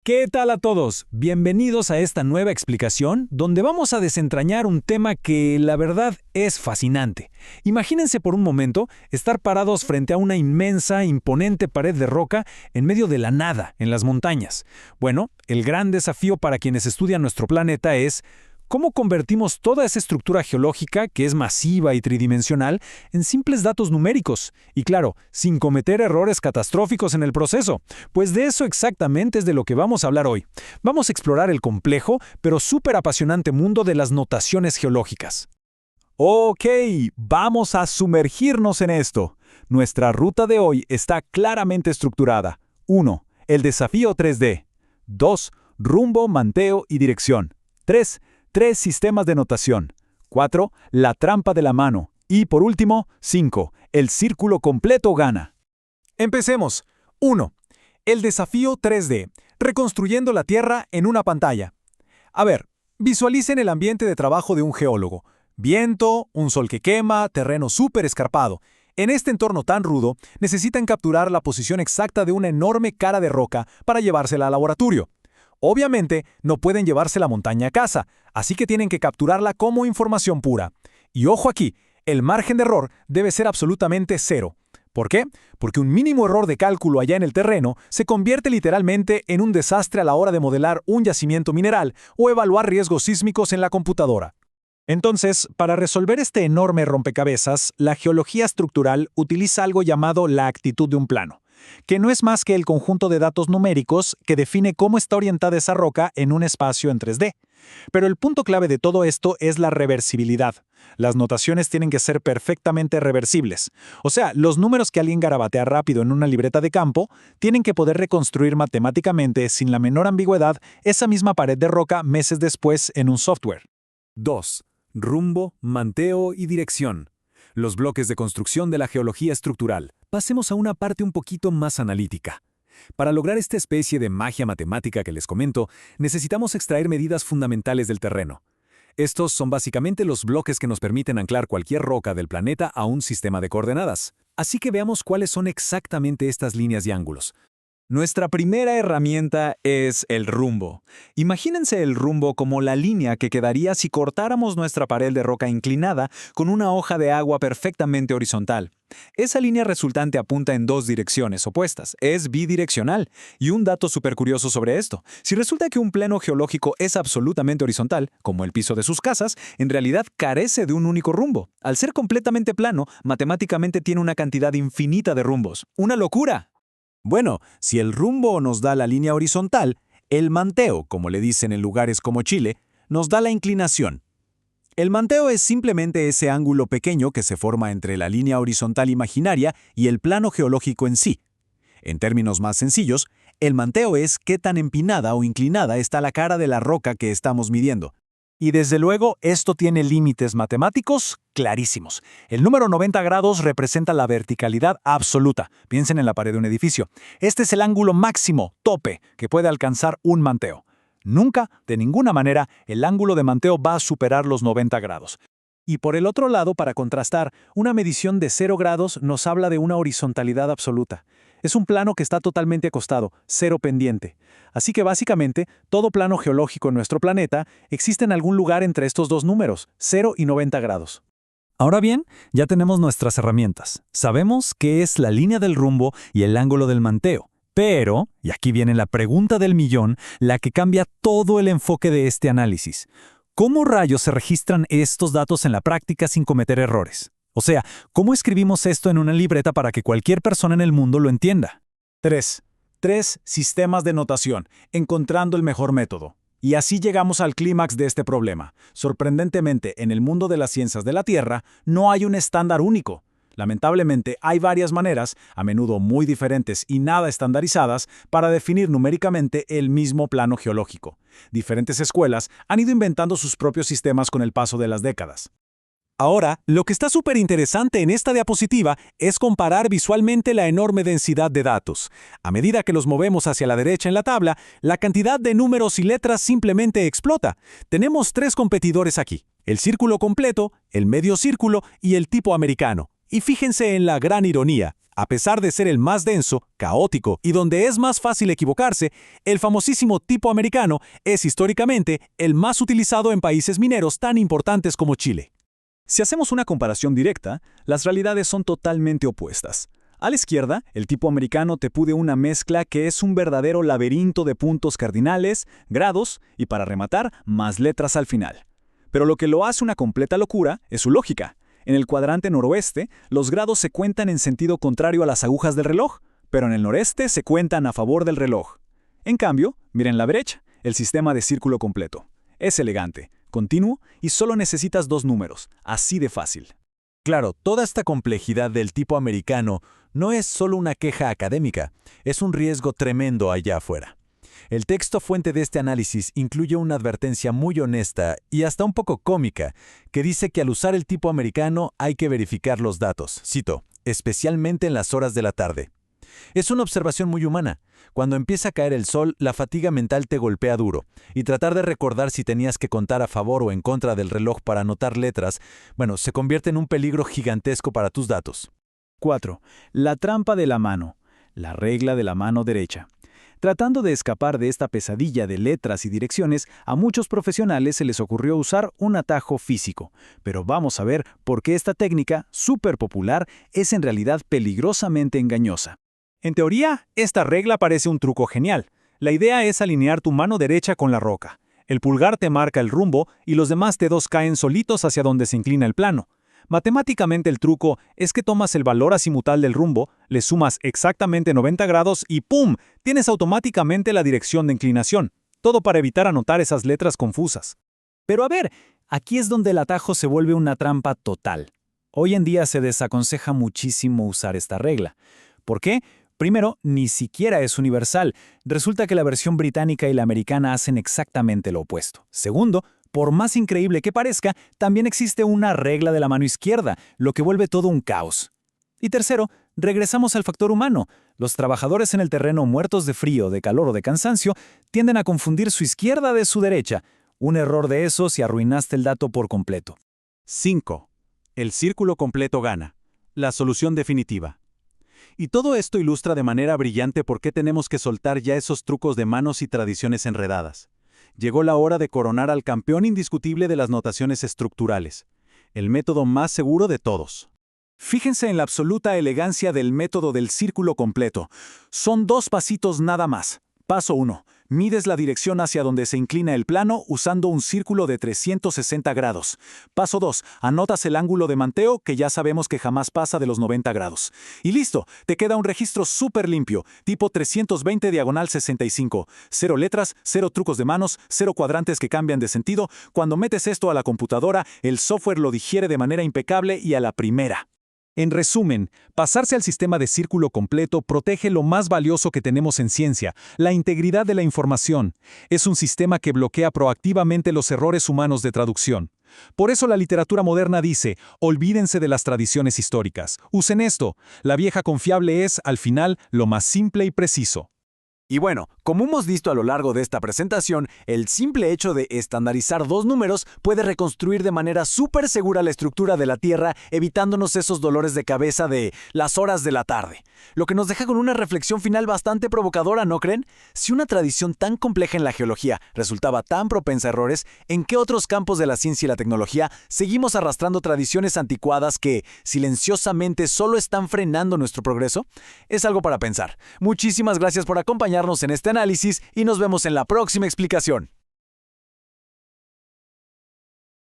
¿Qué tal a todos? Bienvenidos a esta nueva explicación donde vamos a desentrañar un tema que la verdad es fascinante. Imagínense por un momento estar parados frente a una inmensa, imponente pared de roca en medio de la nada, en las montañas. Bueno, el gran desafío para quienes estudian nuestro planeta es ¿cómo convertimos toda esa estructura geológica, que es masiva y tridimensional, en simples datos numéricos? Y claro, sin cometer errores catastróficos en el proceso. Pues de eso exactamente es de lo que vamos a hablar hoy. Vamos a explorar el complejo, pero súper apasionante mundo de las notaciones geológicas. Ok, vamos a sumergirnos en esto. Nuestra ruta de hoy está claramente estructurada. 1. El desafío 3D. 2. Rumbo, manteo y dirección. 3. Tres sistemas de notación. 4. La trampa de la mano. Y por último, 5. El círculo completo gana. Empecemos. 1. El desafío 3D. Reconstruyendo la Tierra en una pantalla. A ver, visualicen el ambiente de trabajo de un geólogo. Viento, un sol que quema, terreno súper escarpado. En este entorno tan rudo, necesitan capturar la posición exacta de una enorme cara de roca para llevársela al laboratorio. Obviamente, no pueden llevarse la montaña a casa, así que tienen que capturarla como información pura. Y ojo aquí, el margen de error debe ser absolutamente cero. ¿Por qué? Porque un mínimo error de cálculo allá en el terreno se convierte literalmente en un desastre a la hora de modelar un yacimiento mineral o evaluar riesgos sísmicos en la computadora. Entonces, para resolver este enorme rompecabezas, la geología estructural utiliza algo llamado la actitud de un plano, que no es más que el conjunto de datos numéricos que define cómo está orientada esa roca en un espacio en 3D. Pero el punto clave de todo esto es la reversibilidad. Las notaciones tienen que ser perfectamente reversibles. O sea, los números que alguien garabatea rápido en una libreta de campo tienen que poder reconstruir matemáticamente, sin la menor ambigüedad, esa misma pared de roca meses después en un software. 2. Rumbo, manteo y dirección. Los bloques de construcción de la geología estructural. Pasemos a una parte un poquito más analítica. Para lograr esta especie de magia matemática que les comento, necesitamos extraer medidas fundamentales del terreno. Estos son básicamente los bloques que nos permiten anclar cualquier roca del planeta a un sistema de coordenadas. Así que veamos cuáles son exactamente estas líneas y ángulos. Nuestra primera herramienta es el rumbo. Imagínense el rumbo como la línea que quedaría si cortáramos nuestra pared de roca inclinada con una hoja de agua perfectamente horizontal. Esa línea resultante apunta en dos direcciones opuestas, es bidireccional. Y un dato súper curioso sobre esto: si resulta que un plano geológico es absolutamente horizontal, como el piso de sus casas, en realidad carece de un único rumbo. Al ser completamente plano, matemáticamente tiene una cantidad infinita de rumbos. ¡Una locura! Bueno, si el rumbo nos da la línea horizontal, el manteo, como le dicen en lugares como Chile, nos da la inclinación. El manteo es simplemente ese ángulo pequeño que se forma entre la línea horizontal imaginaria y el plano geológico en sí. En términos más sencillos, el manteo es qué tan empinada o inclinada está la cara de la roca que estamos midiendo. Y desde luego, esto tiene límites matemáticos clarísimos. El número 90 grados representa la verticalidad absoluta. Piensen en la pared de un edificio. Este es el ángulo máximo, tope, que puede alcanzar un manteo. Nunca, de ninguna manera, el ángulo de manteo va a superar los 90 grados. Y por el otro lado, para contrastar, una medición de 0 grados nos habla de una horizontalidad absoluta. Es un plano que está totalmente acostado, cero pendiente. Así que básicamente, todo plano geológico en nuestro planeta existe en algún lugar entre estos dos números, 0 y 90 grados. Ahora bien, ya tenemos nuestras herramientas. Sabemos qué es la línea del rumbo y el ángulo del manteo. Pero, y aquí viene la pregunta del millón, la que cambia todo el enfoque de este análisis. ¿Cómo rayos se registran estos datos en la práctica sin cometer errores? O sea, ¿cómo escribimos esto en una libreta para que cualquier persona en el mundo lo entienda? 3. Tres sistemas de notación, encontrando el mejor método. Y así llegamos al clímax de este problema. Sorprendentemente, en el mundo de las ciencias de la Tierra, no hay un estándar único. Lamentablemente, hay varias maneras, a menudo muy diferentes y nada estandarizadas, para definir numéricamente el mismo plano geológico. Diferentes escuelas han ido inventando sus propios sistemas con el paso de las décadas. Ahora, lo que está súper interesante en esta diapositiva es comparar visualmente la enorme densidad de datos. A medida que los movemos hacia la derecha en la tabla, la cantidad de números y letras simplemente explota. Tenemos tres competidores aquí: el círculo completo, el medio círculo y el tipo americano. Y fíjense en la gran ironía. A pesar de ser el más denso, caótico y donde es más fácil equivocarse, el famosísimo tipo americano es históricamente el más utilizado en países mineros tan importantes como Chile. Si hacemos una comparación directa, las realidades son totalmente opuestas. A la izquierda, el tipo americano te pide una mezcla que es un verdadero laberinto de puntos cardinales, grados y, para rematar, más letras al final. Pero lo que lo hace una completa locura es su lógica. En el cuadrante noroeste, los grados se cuentan en sentido contrario a las agujas del reloj, pero en el noreste se cuentan a favor del reloj. En cambio, miren la derecha, el sistema de círculo completo. Es elegante, continuo y solo necesitas 2 números, así de fácil. Claro, toda esta complejidad del tipo americano no es solo una queja académica, es un riesgo tremendo allá afuera. El texto fuente de este análisis incluye una advertencia muy honesta y hasta un poco cómica, que dice que al usar el tipo americano hay que verificar los datos, cito, especialmente en las horas de la tarde. Es una observación muy humana. Cuando empieza a caer el sol, la fatiga mental te golpea duro, y tratar de recordar si tenías que contar a favor o en contra del reloj para anotar letras, se convierte en un peligro gigantesco para tus datos. 4. La trampa de la mano. La regla de la mano derecha. Tratando de escapar de esta pesadilla de letras y direcciones, a muchos profesionales se les ocurrió usar un atajo físico. Pero vamos a ver por qué esta técnica, súper popular, es en realidad peligrosamente engañosa. En teoría, esta regla parece un truco genial. La idea es alinear tu mano derecha con la roca. El pulgar te marca el rumbo y los demás dedos caen solitos hacia donde se inclina el plano. Matemáticamente el truco es que tomas el valor azimutal del rumbo, le sumas exactamente 90 grados y ¡pum!, tienes automáticamente la dirección de inclinación. Todo para evitar anotar esas letras confusas. Pero a ver, aquí es donde el atajo se vuelve una trampa total. Hoy en día se desaconseja muchísimo usar esta regla. ¿Por qué? Primero, ni siquiera es universal. Resulta que la versión británica y la americana hacen exactamente lo opuesto. Segundo, por más increíble que parezca, también existe una regla de la mano izquierda, lo que vuelve todo un caos. Y tercero, regresamos al factor humano. Los trabajadores en el terreno muertos de frío, de calor o de cansancio tienden a confundir su izquierda de su derecha. Un error de esos y arruinaste el dato por completo. 5. El círculo completo gana. La solución definitiva. Y todo esto ilustra de manera brillante por qué tenemos que soltar ya esos trucos de manos y tradiciones enredadas. Llegó la hora de coronar al campeón indiscutible de las notaciones estructurales, el método más seguro de todos. Fíjense en la absoluta elegancia del método del círculo completo. Son 2 pasitos nada más. Paso 1. Mides la dirección hacia donde se inclina el plano usando un círculo de 360 grados. Paso 2. Anotas el ángulo de manteo, que ya sabemos que jamás pasa de los 90 grados. Y listo, te queda un registro súper limpio, tipo 320/65. 0 letras, 0 trucos de manos, 0 cuadrantes que cambian de sentido. Cuando metes esto a la computadora, el software lo digiere de manera impecable y a la primera. En resumen, pasarse al sistema de círculo completo protege lo más valioso que tenemos en ciencia, la integridad de la información. Es un sistema que bloquea proactivamente los errores humanos de traducción. Por eso la literatura moderna dice, olvídense de las tradiciones históricas, usen esto. La vieja confiable es, al final, lo más simple y preciso. Y bueno, como hemos visto a lo largo de esta presentación, el simple hecho de estandarizar 2 números puede reconstruir de manera súper segura la estructura de la Tierra, evitándonos esos dolores de cabeza de las horas de la tarde. Lo que nos deja con una reflexión final bastante provocadora, ¿no creen? Si una tradición tan compleja en la geología resultaba tan propensa a errores, ¿en qué otros campos de la ciencia y la tecnología seguimos arrastrando tradiciones anticuadas que, silenciosamente, solo están frenando nuestro progreso? Es algo para pensar. Muchísimas gracias por acompañarnos en este análisis y nos vemos en la próxima explicación.